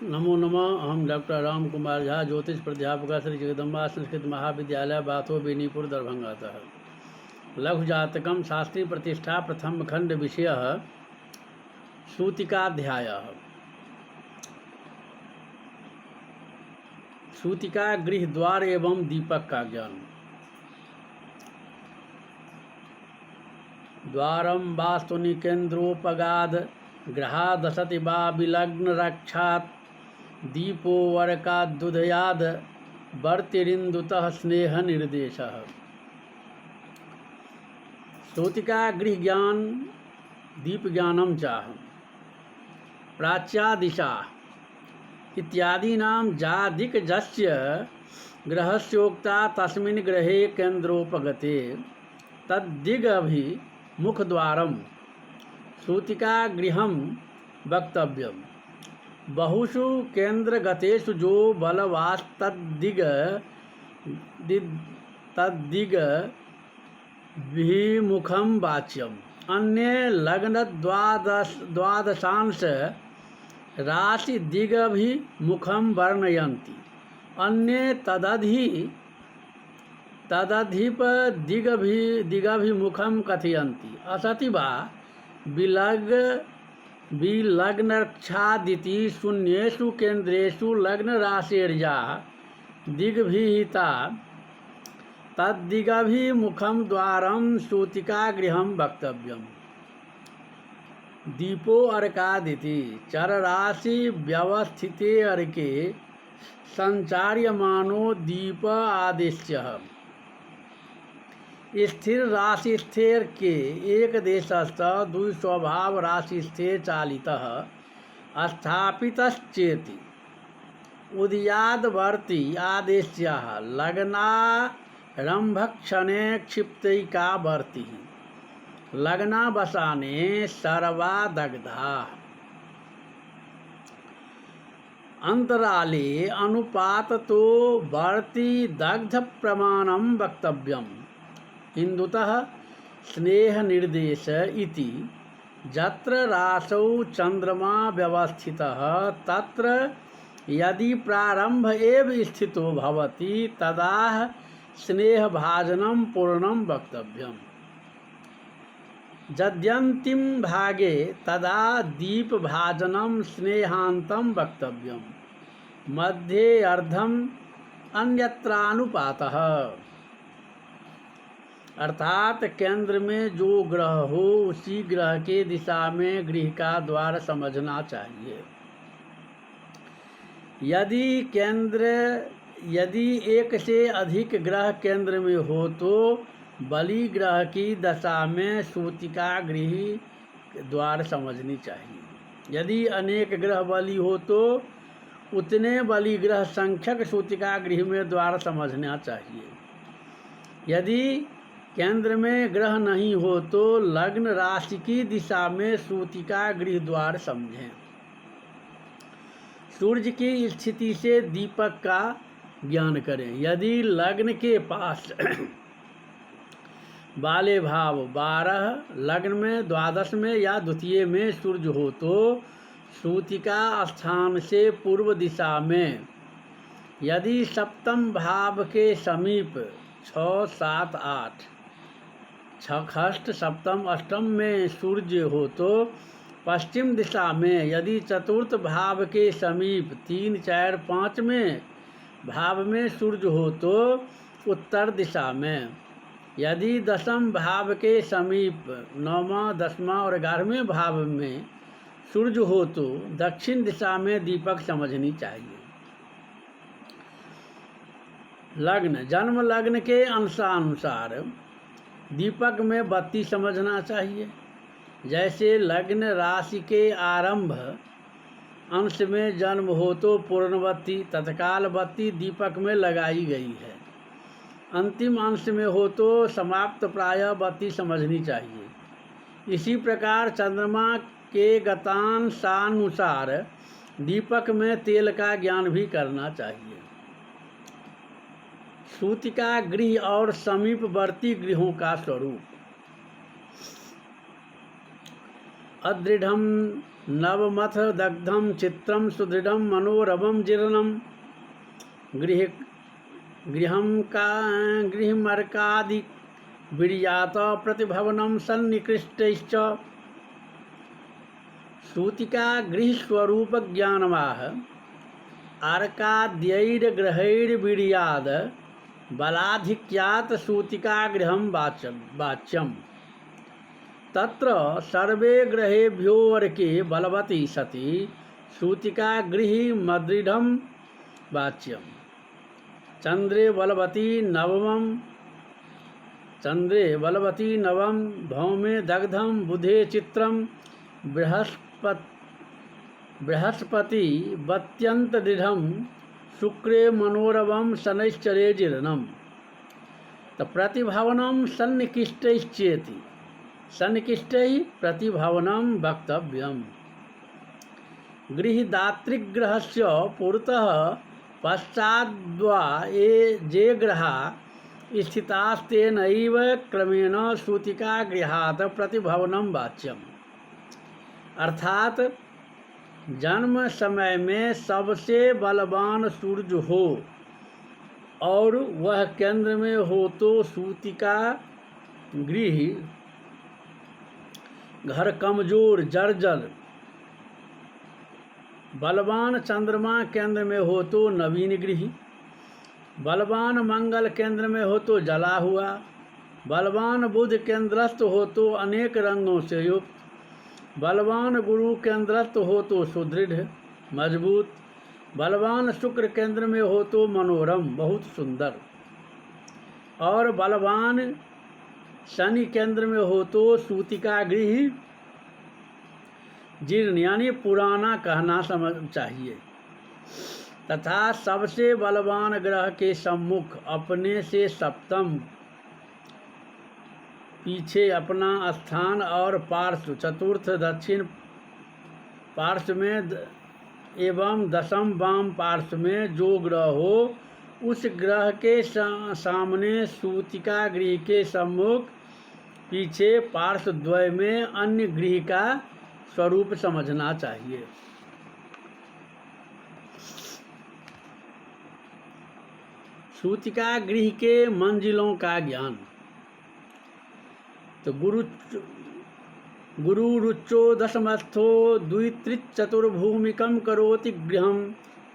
नमो नमः। अहम डॉक्टर राम कुमार झा, ज्योतिष प्राध्यापक श्री जगदम्बा संस्कृत महाविद्यालय बाथो बेनीपुर दरभंगातः। लघु जातकम शास्त्री प्रतिष्ठा प्रथम खंड विषय सूतिकाध्याय। सूतिका गृह द्वार एवं दीपक का ज्ञान। द्वारम वास्तुनि केन्द्रोपगाद ग्रहादशति वा विलग्न रक्षात् दीपो वरकाद्युदयाद वर्तिरिन्दुतः स्नेह निर्देशः। सूतिका गृह ज्ञान दीप ज्ञानम चाह प्राच्या दिशा इत्यादीनां जादिकजस्य ग्रहस्योक्ता तस्मिन् ग्रहे केन्द्रोपगते तद्दिगभि मुखद्वारम सूतिका गृहं वक्तव्यम्। बहुषु केन्द्रगतेषु जो बलवास्तद्दिग विमुखं वाच्यम्। अन्ये लग्न द्वादशांश राशि दिगभिमुखं वर्णयन्ति। अन्ये तदधिप दिगभिमुखं कथयन्ति। असति वा विलग्नरक्षादिति शून्येषु केन्द्रेषु लग्नराशेर्या दिग्भिहिता तद्दिगभिमुखं द्वारं सूतिकागृहं वक्तव्यम्। दीपो अर्कादिति चरराशि व्यवस्थिते अर्के संचार्यमानो दीप आदेश्यः। स्थिर राशि स्थिर के एक देशस्थ द्विस्वभाव राशि स्थिर चालितः स्थापितश्चेति उदयादवर्ति आदेश्यः लग्नारम्भक्षणे क्षिप्तैकावर्तिः लग्नावसाने सर्वा दग्धा। अंतराले अनुपाततो वर्ति दग्ध प्रमाणं वक्तव्यम्। इंदुतः स्नेह निर्देश इति यत्र राशौ चंद्रमा व्यवस्थितः तत्र यदि प्रारंभ एव स्थितो भवति तदा स्नेह भाजनं पूर्णं वक्तव्यम्। यद्यन्तिम भागे तदा दीप भाजनं स्नेहान्तं वक्तव्यम्। मध्ये अर्धम अन्यत्रानुपातः अर्थात केंद्र में जो ग्रह हो उसी ग्रह के दिशा में गृह का द्वार समझना चाहिए। यदि एक से अधिक ग्रह केंद्र में हो तो बलि ग्रह की दशा में सूतिका गृह द्वार समझनी चाहिए। यदि अनेक ग्रह बलि हो तो उतने बलि ग्रह संख्यक सूतिका गृह में द्वार समझना चाहिए। यदि केंद्र में ग्रह नहीं हो तो लग्न राशि की दिशा में सूतिका गृह द्वार समझें। सूर्य की स्थिति से दीपक का ज्ञान करें। यदि लग्न के पास वाले भाव 12 लग्न में 12 में या द्वितीय में सूर्य हो तो सूतिका स्थान से पूर्व दिशा में। यदि सप्तम भाव के समीप 6, 7, 8 षष्ठ सप्तम अष्टम में सूर्य हो तो पश्चिम दिशा में। यदि चतुर्थ भाव के समीप 3, 4, 5 में भाव में सूर्य हो तो उत्तर दिशा में। यदि दशम भाव के समीप 9वां, 10वां और 11वें भाव में सूर्य हो तो दक्षिण दिशा में दीपक समझनी चाहिए। लग्न जन्म लग्न के अंशानुसार दीपक में बत्ती समझना चाहिए। जैसे लग्न राशि के आरंभ अंश में जन्म हो तो पूर्ण बत्ती तत्काल बत्ती दीपक में लगाई गई है। अंतिम अंश में हो तो समाप्त प्रायः बत्ती समझनी चाहिए। इसी प्रकार चंद्रमा के गतांशानुसार दीपक में तेल का ज्ञान भी करना चाहिए। सूतिका गृह और समीपवर्ती गृहों का स्वरूप। अदृढ़ नवमथ दग्धम चित्रम सुदृढ़ मनोरवम जीर्णम गृहमर्कादि वीर्यात प्रतिभवनम सन्निकृष्टैश्च सूतिका गृहस्वरूप ज्ञानवाह अर्काद्यैर्ग्रहैर्वीर्याद बलाधिक्यात् सूतिका गृहं वाच्यम् तत्र सर्वे ग्रहेभ्योऽर्के बलवती सती सूतिका गृहमदृढं वाच्यम् चंद्रे बलवती नवम भौमे दग्धम बुधे चित्रम बृहस्पति बत्यंत दृढ़ शुक्रे मनोरवम शनैश्चरे जीर्णम तो प्रतिभावनम सन्निकृष्टैश्चेति सन्निकृष्टै प्रतिभावनम वक्तव्यम गृहदातृग्रहस्य पुरतः पश्चाद्वा ये ग्रहा स्थितास्तेनैव क्रमेण सूतिका गृहात् प्रतिभवनम वाच्यम अर्थात जन्म समय में सबसे बलवान सूर्य हो और वह केंद्र में हो तो सूतिका गृह घर कमजोर जर्जर बलवान चंद्रमा केंद्र में हो तो नवीन गृह बलवान मंगल केंद्र में हो तो जला हुआ बलवान बुध केंद्रस्थ हो तो अनेक रंगों से युक्त बलवान गुरु केंद्रस्थ हो तो सुदृढ़ मजबूत बलवान शुक्र केंद्र में हो तो मनोरम बहुत सुंदर और बलवान शनि केंद्र में हो तो सूतिका गृह जीर्ण यानी पुराना कहना समझ चाहिए तथा सबसे बलवान ग्रह के सम्मुख अपने से सप्तम पीछे अपना स्थान और पार्श्व चतुर्थ दक्षिण पार्श्व में एवं दशम वाम पार्श्व में जो ग्रह हो उस ग्रह के सामने सूतिका गृह के सम्मुख पीछे पार्श्व द्वय में अन्य गृह का स्वरूप समझना चाहिए। सूतिका गृह के मंजिलों का ज्ञान तो गुरु रुचो दशमस्थो द्वित्रिचतुर्भूमिकं करोति गृहं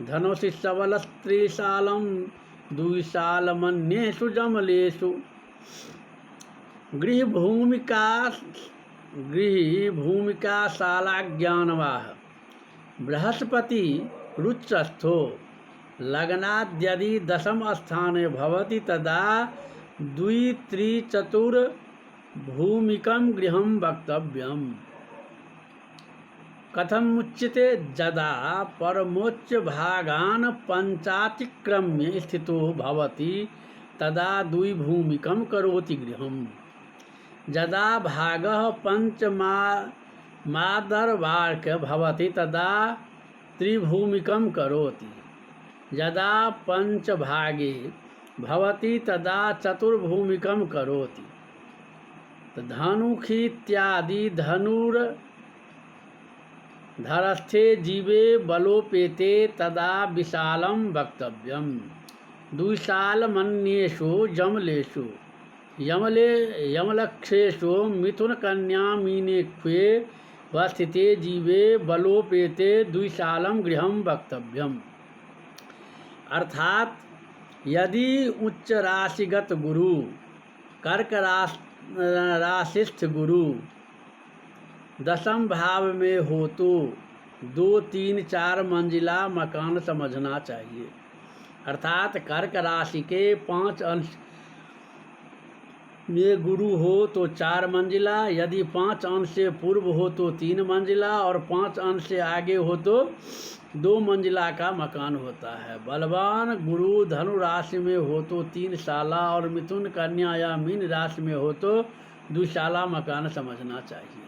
धनोषि सबलस्त्रिशालं द्विशालमन्येषु जमलेषु गृहभूमिका शाला ज्ञानवाह बृहस्पति रुचस्थो लग्नाद्यदि दशम स्थाने भवति तदा द्वित्रिचतुर्भूमिकं गृहं वक्तव्यम् कथमुच्यते यदा परमोच्च भागान् पञ्चातिक्रम्य स्थितो भवति तदा द्विभूमिकं करोति गृहम् यदा भागः पञ्चमादर्वार्क भवति तदा त्रिभूमिकं करोति यदा पंचभागे भवति तदा चतुर्भूमिकं करोति धनुखीत्यादि धनुर्धरस्थे जीवे बलोपेते तदा विशालं वक्तव्यम् द्विशालमन्येषु जमलेषु यमलक्षेषु मिथुनकन्या मीनेक्ष्वे वस्थिते जीवे बलोपेते द्विशालं गृहं वक्तव्यम् अर्थात यदि उच्च राशिगत गुरु कर्क राशिस्थ गुरु दशम भाव में हो तो 2, 3, 4 मंजिला मकान समझना चाहिए। अर्थात कर्क राशि के 5 अंश में गुरु हो तो 4 मंजिला, यदि 5 अंश से पूर्व हो तो 3 मंजिला और 5 अंश से आगे हो तो 2 मंजिला का मकान होता है। बलवान गुरु धनु राशि में हो तो 3 शाला और मिथुन कन्या या मीन राशि में हो तो 2 शाला मकान समझना चाहिए।